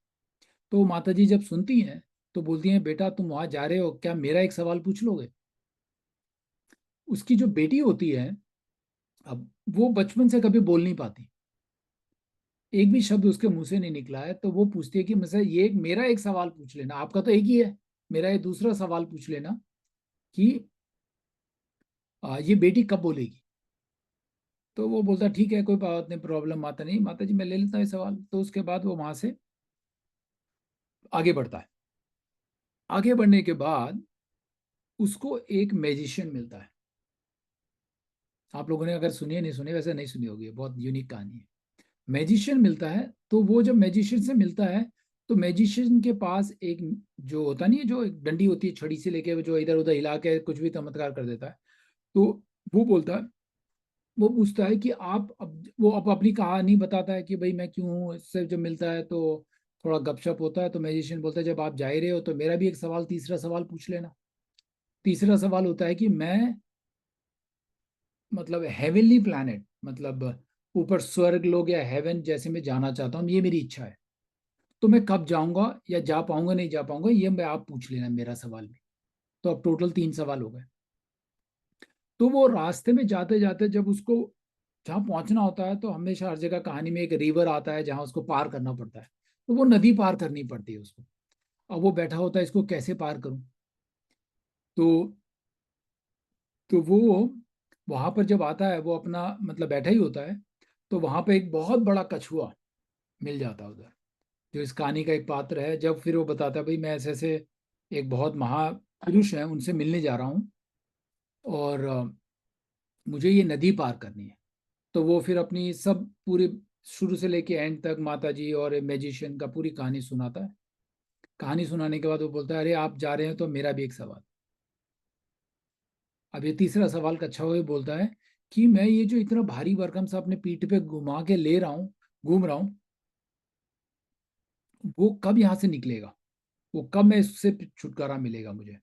तो माता जी जब सुनती हैं तो बोलती हैं, बेटा तुम वहां जा रहे हो, क्या मेरा एक सवाल पूछ लोगे? उसकी जो बेटी होती है, अब वो बचपन से कभी बोल नहीं पाती, एक भी शब्द उसके मुंह से नहीं निकला है, तो वो पूछती है कि मुझसे ये मेरा एक सवाल पूछ लेना, आपका तो एक ही है, मेरा ये दूसरा सवाल पूछ लेना कि ये बेटी कब बोलेगी। तो वो बोलता ठीक है कोई बात नहीं, प्रॉब्लम माता नहीं, माता जी मैं ले लेता हूँ ये सवाल। तो उसके बाद वो वहां से आगे बढ़ता है। आगे बढ़ने के बाद उसको एक मैजिशियन मिलता है। आप लोगों ने अगर सुनी है नहीं सुनी, वैसे नहीं सुनी होगी, बहुत यूनिक कहानी है। मैजिशियन मिलता है, तो वो जब मैजिशियन से मिलता है तो मैजिशियन के पास एक जो होता नहीं है, जो एक डंडी होती है छड़ी से लेके, जो इधर उधर हिला के कुछ भी चमत्कार कर देता है। तो वो बोलता है, वो पूछता है कि आप अब, वो अब अपनी कहानी बताता है कि भाई मैं क्यों हूँ, इससे जब मिलता है तो थोड़ा गपशप होता है। तो मैजिशियन बोलता है जब आप जा ही रहे हो तो मेरा भी एक सवाल, तीसरा सवाल पूछ लेना। तीसरा सवाल होता है कि मैं मतलब हेवनली प्लैनेट, मतलब ऊपर स्वर्ग लोग या हेवन जैसे में जाना चाहता हूँ, ये मेरी इच्छा है। तो मैं कब जाऊंगा या जा पाऊंगा नहीं जा पाऊंगा, ये मैं आप पूछ लेना मेरा सवाल में। तो अब टोटल 3 सवाल हो गए। तो वो रास्ते में जाते जाते जब उसको जहाँ पहुंचना होता है, तो हमेशा हर जगह कहानी में एक रिवर आता है जहाँ उसको पार करना पड़ता है, तो वो नदी पार करनी पड़ती है उसको। अब वो बैठा होता है, इसको कैसे पार करूं। तो वो वहां पर जब आता है, वो अपना मतलब बैठा ही होता है, तो वहां पर एक बहुत बड़ा कछुआ मिल जाता है उधर, जो इस कहानी का एक पात्र है। जब फिर वो बताता है भाई मैं ऐसे ऐसे एक बहुत महापुरुष है उनसे मिलने जा रहा हूँ और मुझे ये नदी पार करनी है। तो वो फिर अपनी सब पूरी शुरू से लेके एंड तक माता जी और मैजिशियन का पूरी कहानी सुनाता है। कहानी सुनाने के बाद वो बोलता है अरे आप जा रहे हैं तो मेरा भी एक सवाल। अब ये तीसरा सवाल कच्छा हुए बोलता है कि मैं ये जो इतना भारी भरकम सा अपने पीठ पे घुमा के ले रहा हूँ, घूम रहा हूँ, वो कब यहाँ से निकलेगा, वो कब मैं इससे छुटकारा मिलेगा मुझे,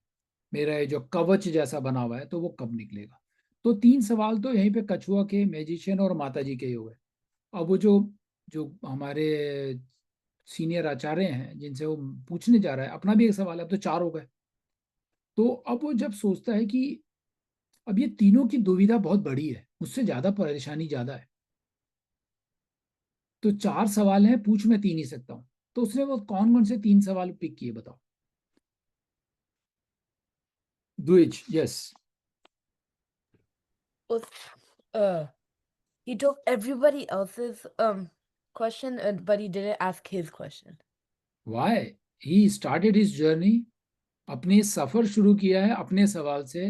मेरा ये जो कवच जैसा बना हुआ है तो वो कब निकलेगा। तो 3 सवाल तो यहीं पे कछुआ के, मैजिशियन और माता जी के ही हुए। अब वो जो जो हमारे सीनियर आचार्य हैं जिनसे वो पूछने जा रहा है, अपना भी एक सवाल है, अब तो 4 हो गए। तो अब वो जब सोचता है कि अब ये तीनों की दुविधा बहुत बड़ी है, मुझसे ज्यादा परेशानी ज्यादा है, तो 4 सवाल हैं, पूछ मैं 3 ही सकता हूँ। तो उसने वो कौन कौन से 3 सवाल पिक किए बताओ। द्विज, yes. Was he took everybody else's question, but he didn't ask his question. Why he started his journey, अपने सफर शुरू किया है अपने सवाल से।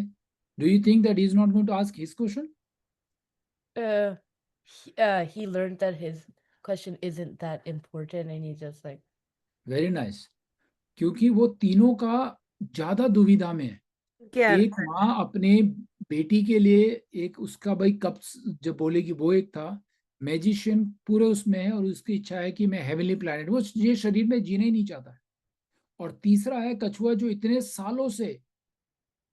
Do you think that he is not going to ask his question? He learned that his question isn't that important, and he just like very nice. क्योंकि वो तीनों का ज्यादा दुविधा में है। क्या एक माँ अपने बेटी के लिए एक उसका भाई कब जब बोलेगी वो एक था, मैजिशियन पूरे उसमें है और उसकी इच्छा है कि मैं हेवनली प्लैनेट, वो ये शरीर में जीना ही नहीं चाहता है। और तीसरा है कछुआ जो इतने सालों से,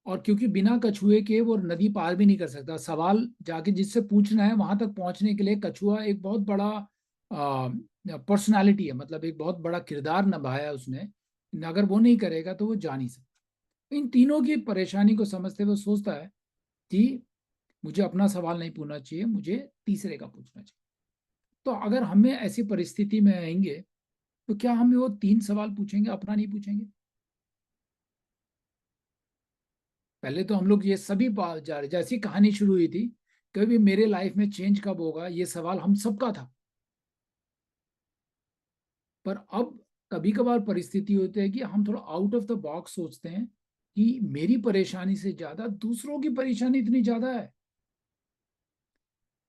और क्योंकि बिना कछुए के वो नदी पार भी नहीं कर सकता, सवाल जाके जिससे पूछना है वहां तक पहुंचने के लिए कछुआ एक बहुत बड़ा पर्सनालिटी है, मतलब एक बहुत बड़ा किरदार निभाया उसने, अगर वो नहीं करेगा तो वो जा नहीं सकता। इन तीनों की परेशानी को समझते हुए सोचता है कि मुझे अपना सवाल नहीं पूछना चाहिए, मुझे तीसरे का पूछना चाहिए। तो अगर हमें ऐसी परिस्थिति में आएंगे तो क्या हम वो 3 सवाल पूछेंगे, अपना नहीं पूछेंगे? पहले तो हम लोग ये सभी बात जा रहे, जैसी कहानी शुरू हुई थी, कभी मेरे लाइफ में चेंज कब होगा, ये सवाल हम सबका था। पर अब कभी कभार परिस्थिति होती है कि हम थोड़ा आउट ऑफ द बॉक्स सोचते हैं कि मेरी परेशानी से ज्यादा दूसरों की परेशानी इतनी ज्यादा है।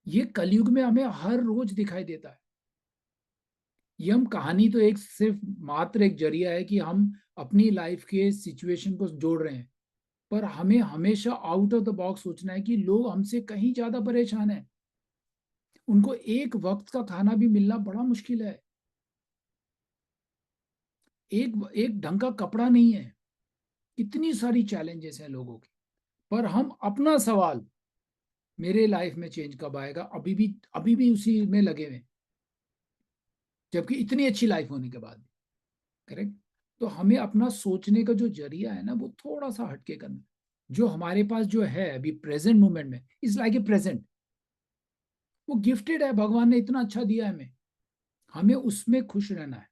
ये कलयुग में हमें हर रोज दिखाई देता है। ये हम कहानी तो एक सिर्फ मात्र एक जरिया है कि हम अपनी लाइफ के सिचुएशन को जोड़ रहे हैं, पर हमें हमेशा आउट ऑफ द बॉक्स सोचना है कि लोग हमसे कहीं ज्यादा परेशान हैं। उनको एक वक्त का खाना भी मिलना बड़ा मुश्किल है, एक एक ढंग का कपड़ा नहीं है, इतनी सारी चैलेंजेस हैं लोगों की। पर हम अपना सवाल, मेरे लाइफ में चेंज कब आएगा, अभी भी उसी में लगे हुए, जबकि इतनी अच्छी लाइफ होने के बाद। करेक्ट। तो हमें अपना सोचने का जो जरिया है ना वो थोड़ा सा हटके करना। जो हमारे पास जो है अभी प्रेजेंट मोमेंट में, इज लाइक ए प्रेजेंट, वो गिफ्टेड है, भगवान ने इतना अच्छा दिया है हमें उसमें खुश रहना है।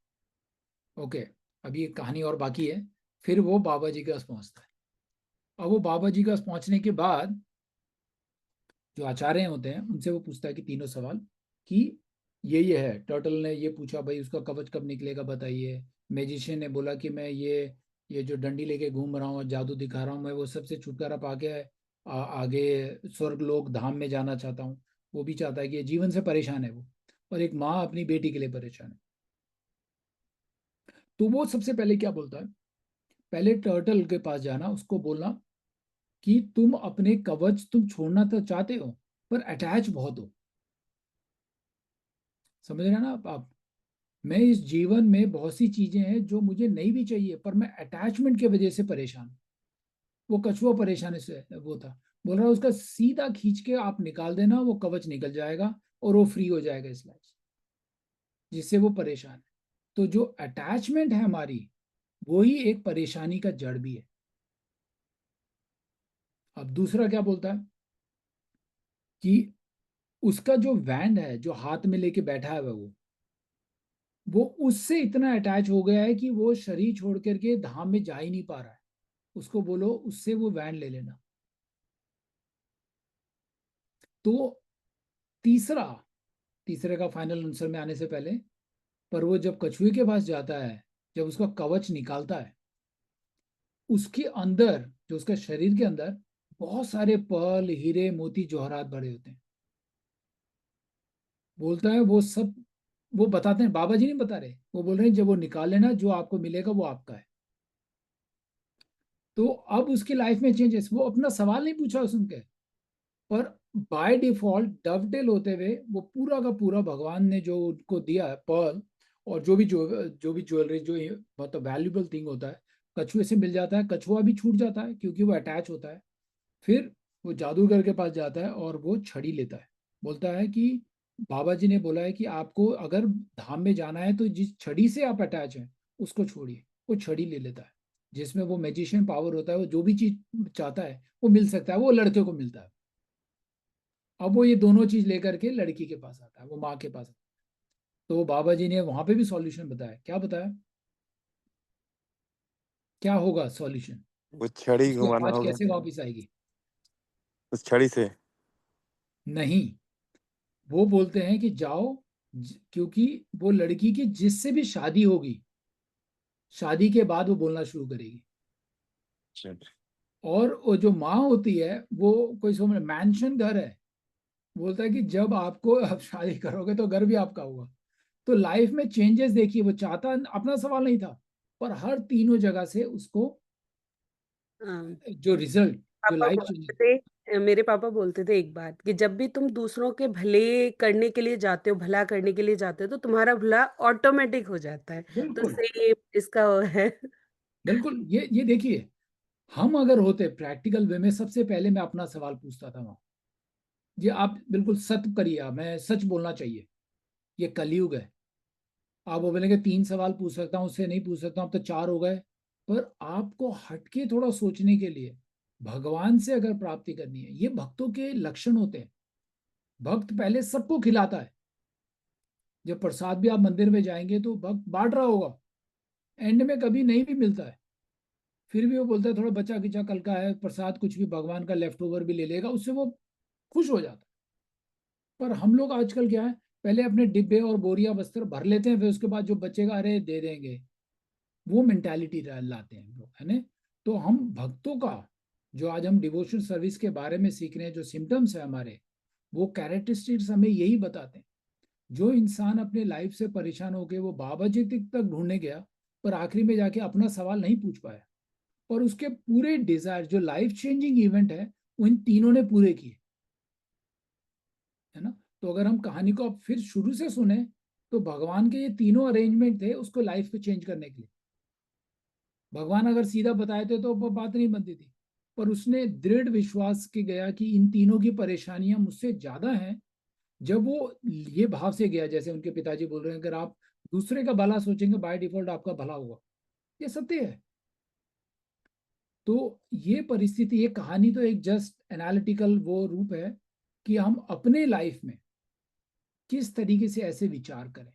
ओके, अभी एक कहानी और बाकी है। फिर वो बाबा जी के पास पहुंचता है। अब वो बाबा जी के पास पहुंचने के बाद जो आचार्य होते हैं उनसे वो पूछता है कि तीनों सवाल कि ये है, टर्टल ने ये पूछा भाई उसका कवच कब निकलेगा बताइए। मैजिशियन ने बोला कि मैं ये जो डंडी लेके घूम रहा हूँ जादू दिखा रहा हूँ, मैं वो सबसे छुटकारा पाके आगे स्वर्ग लोक धाम में जाना चाहता हूँ। वो भी चाहता है कि ये जीवन से परेशान है वो, और एक माँ अपनी बेटी के लिए परेशान है। तो वो सबसे पहले क्या बोलता है, पहले टर्टल के पास जाना, उसको बोलना कि तुम अपने कवच तुम छोड़ना तो चाहते हो पर अटैच बहुत हो। समझ रहे हैं ना आप? मैं इस जीवन में बहुत सी चीजें हैं जो मुझे नहीं भी चाहिए पर मैं अटैचमेंट की वजह से परेशान हूं। वो कछुआ परेशान से वो था, बोल रहा है उसका सीधा खींच के आप निकाल देना, वो कवच निकल जाएगा और वो फ्री हो जाएगा इस लाइफ से, जिससे वो परेशान है। तो जो अटैचमेंट है हमारी, वो ही एक परेशानी का जड़ भी है। अब दूसरा क्या बोलता है कि उसका जो वैंड है जो हाथ में लेके बैठा है वो उससे इतना अटैच हो गया है कि वो शरीर छोड़ करके धाम में जा ही नहीं पा रहा है। उसको बोलो उससे वो वैंड ले लेना। तो तीसरे का फाइनल आंसर में आने से पहले, पर वो जब कछुए के पास जाता है, जब उसका कवच निकालता है, उसके अंदर जो उसका शरीर के अंदर बहुत सारे पर्ल हीरे मोती जवाहरात भरे होते हैं। बोलता है वो सब, वो बताते हैं, बाबा जी नहीं बता रहे, वो बोल रहे हैं जब वो निकाल लेना जो आपको मिलेगा वो आपका है। तो अब उसकी लाइफ में चेंजेस, वो अपना सवाल नहीं पूछा उसने, पर बाय डिफॉल्ट डवटेल होते हुए वो पूरा का पूरा भगवान ने जो उनको दिया है पर्ल, और जो भी ज्वेलरी जो बहुत वैल्यूबल थिंग होता है कछुए से मिल जाता है, कछुआ भी छूट जाता है क्योंकि वो अटैच होता है। फिर वो जादूगर के पास जाता है और वो छड़ी लेता है, बोलता है कि बाबा जी ने बोला है कि आपको अगर धाम में जाना है तो जिस छड़ी से आप अटैच हैं उसको छोड़िए। वो छड़ी ले लेता है जिसमें वो मैजिशियन पावर होता है, वो जो भी चीज चाहता है वो मिल सकता है, वो लड़के को मिलता है। अब वो ये दोनों चीज लेकर के लड़की के पास आता है, वो माँ के पास आता है। तो बाबा जी ने वहां पे भी सॉल्यूशन बताया। क्या बताया, क्या होगा सॉल्यूशन, वो छड़ी उसकी घुमाना आवाज होगा कैसे वापस आएगी? उस छड़ी से। नहीं, वो बोलते हैं कि जाओ, क्योंकि वो लड़की की जिससे भी शादी होगी, शादी के बाद वो बोलना शुरू करेगी। और वो जो माँ होती है वो कोई समझ मैंशन घर है, बोलता है कि जब आपको आप शादी करोगे तो घर भी आपका होगा। तो लाइफ में चेंजेस देखिए, वो चाहता अपना सवाल नहीं था, पर हर तीनों जगह से उसको हाँ, जो रिजल्ट, जो पापा लाइफ बोलते चेंजेस। थे, मेरे पापा बोलते थे एक बात कि जब भी तुम दूसरों के भले करने के लिए जाते हो, भला करने के लिए जाते हो, तो तुम्हारा भला ऑटोमेटिक हो जाता है। तो बिल्कुल सेम इसका वो है। बिल्कुल, ये देखिए, हम अगर होते प्रैक्टिकल वे में, सबसे पहले मैं अपना सवाल पूछता था वहां, ये आप बिल्कुल सत्य करिए, मैं सच बोलना चाहिए, ये कलयुग है। आप वो बोलेंगे 3 सवाल पूछ सकता हूँ, उससे नहीं पूछ सकता हूँ, अब तो 4 हो गए। पर आपको हटके थोड़ा सोचने के लिए, भगवान से अगर प्राप्ति करनी है, ये भक्तों के लक्षण होते हैं। भक्त पहले सबको खिलाता है। जब प्रसाद भी आप मंदिर में जाएंगे तो भक्त बांट रहा होगा, एंड में कभी नहीं भी मिलता है, फिर भी वो बोलता है थोड़ा बचा खिंचा कल का है प्रसाद, कुछ भी भगवान का लेफ्ट ओवर भी ले लेगा, उससे वो खुश हो जाता है। पर हम लोग आजकल क्या है, पहले अपने डिब्बे और बोरिया बस्तर भर लेते हैं, फिर उसके बाद जो बचेगा अरे दे देंगे, वो मेंटालिटी लाते हैं हम लोग, है ना। तो हम भक्तों का, जो आज हम डिवोशनल सर्विस के बारे में सीख रहे हैं, जो सिम्टम्स है हमारे, वो कैरेक्टरिस्टिक्स हमें यही बताते हैं। जो इंसान अपने लाइफ से परेशान होकर वो बाबा जी तक ढूंढने गया, पर आखिरी में जाके अपना सवाल नहीं पूछ पाया, और उसके पूरे डिजायर जो लाइफ चेंजिंग इवेंट है वो इन तीनों ने पूरे किए, है ना। तो अगर हम कहानी को अब फिर शुरू से सुने, तो भगवान के ये तीनों अरेंजमेंट थे उसको लाइफ को चेंज करने के लिए। भगवान अगर सीधा बताए थे तो वो बात नहीं बनती थी, पर उसने दृढ़ विश्वास के गया कि इन तीनों की परेशानियां मुझसे ज्यादा हैं। जब वो ये भाव से गया, जैसे उनके पिताजी बोल रहे हैं, अगर आप दूसरे का भला सोचेंगे बाय डिफॉल्ट आपका भला होगा, ये सत्य है। तो ये परिस्थिति, ये कहानी तो एक जस्ट एनालिटिकल वो रूप है कि हम अपने लाइफ में किस तरीके से ऐसे विचार करें,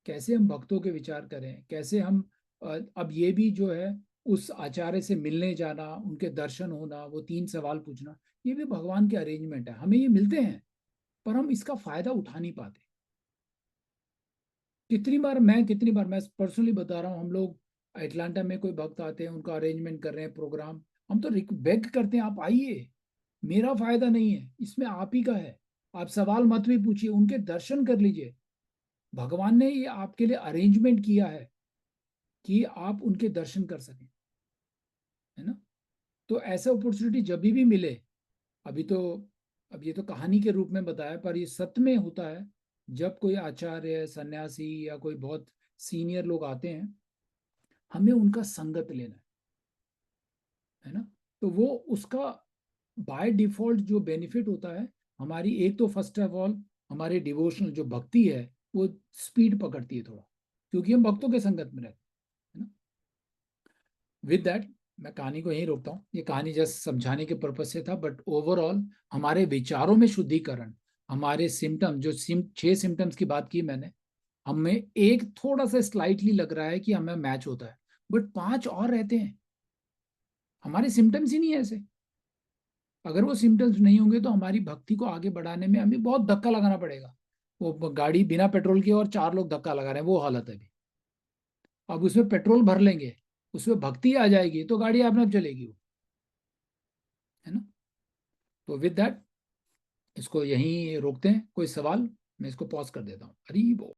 कैसे हम भक्तों के विचार करें, कैसे हम अब ये भी जो है उस आचार्य से मिलने जाना, उनके दर्शन होना, वो 3 सवाल पूछना, ये भी भगवान के अरेंजमेंट है, हमें ये मिलते हैं, पर हम इसका फायदा उठा नहीं पाते। कितनी बार मैं पर्सनली बता रहा हूँ, हम लोग एटलांटा में कोई भक्त आते हैं, उनका अरेंजमेंट कर रहे हैं प्रोग्राम, हम तो बेग करते हैं आप आइए, मेरा फायदा नहीं है इसमें, आप ही का है, आप सवाल मत भी पूछिए, उनके दर्शन कर लीजिए। भगवान ने ये आपके लिए अरेंजमेंट किया है कि आप उनके दर्शन कर सकें, है ना। तो ऐसा अपॉर्चुनिटी जब भी मिले, अभी तो, अब ये तो कहानी के रूप में बताया, पर ये सत्य में होता है। जब कोई आचार्य, सन्यासी या कोई बहुत सीनियर लोग आते हैं, हमें उनका संगत लेना है ना। तो वो उसका बाय डिफॉल्ट जो बेनिफिट होता है हमारी, एक तो फर्स्ट ऑफ ऑल हमारे डिवोशनल जो भक्ति है वो स्पीड पकड़ती है थोड़ा, क्योंकि हम भक्तों के संगत में रहते हैं ना। विद दैट मैं कहानी को यहीं रोकता हूँ, ये कहानी जस्ट समझाने के पर्पज से था, बट ओवरऑल हमारे विचारों में शुद्धिकरण, हमारे सिम्टम जो 6 सिम्टम्स की बात की मैंने, हमें एक थोड़ा सा स्लाइटली लग रहा है कि हमें मैच होता है, बट 5 और रहते हैं, हमारे सिम्टम्स ही नहीं है ऐसे। अगर वो सिम्टम्स नहीं होंगे तो हमारी भक्ति को आगे बढ़ाने में हमें बहुत धक्का लगाना पड़ेगा। वो गाड़ी बिना पेट्रोल के और 4 लोग धक्का लगा रहे हैं, वो हालत है अभी। अब उसमें पेट्रोल भर लेंगे, उसमें भक्ति आ जाएगी तो गाड़ी अपने आप चलेगी वो, है ना। तो विद दैट इसको यहीं रोकते हैं। कोई सवाल? मैं इसको पॉज कर देता हूँ। हरी बोल।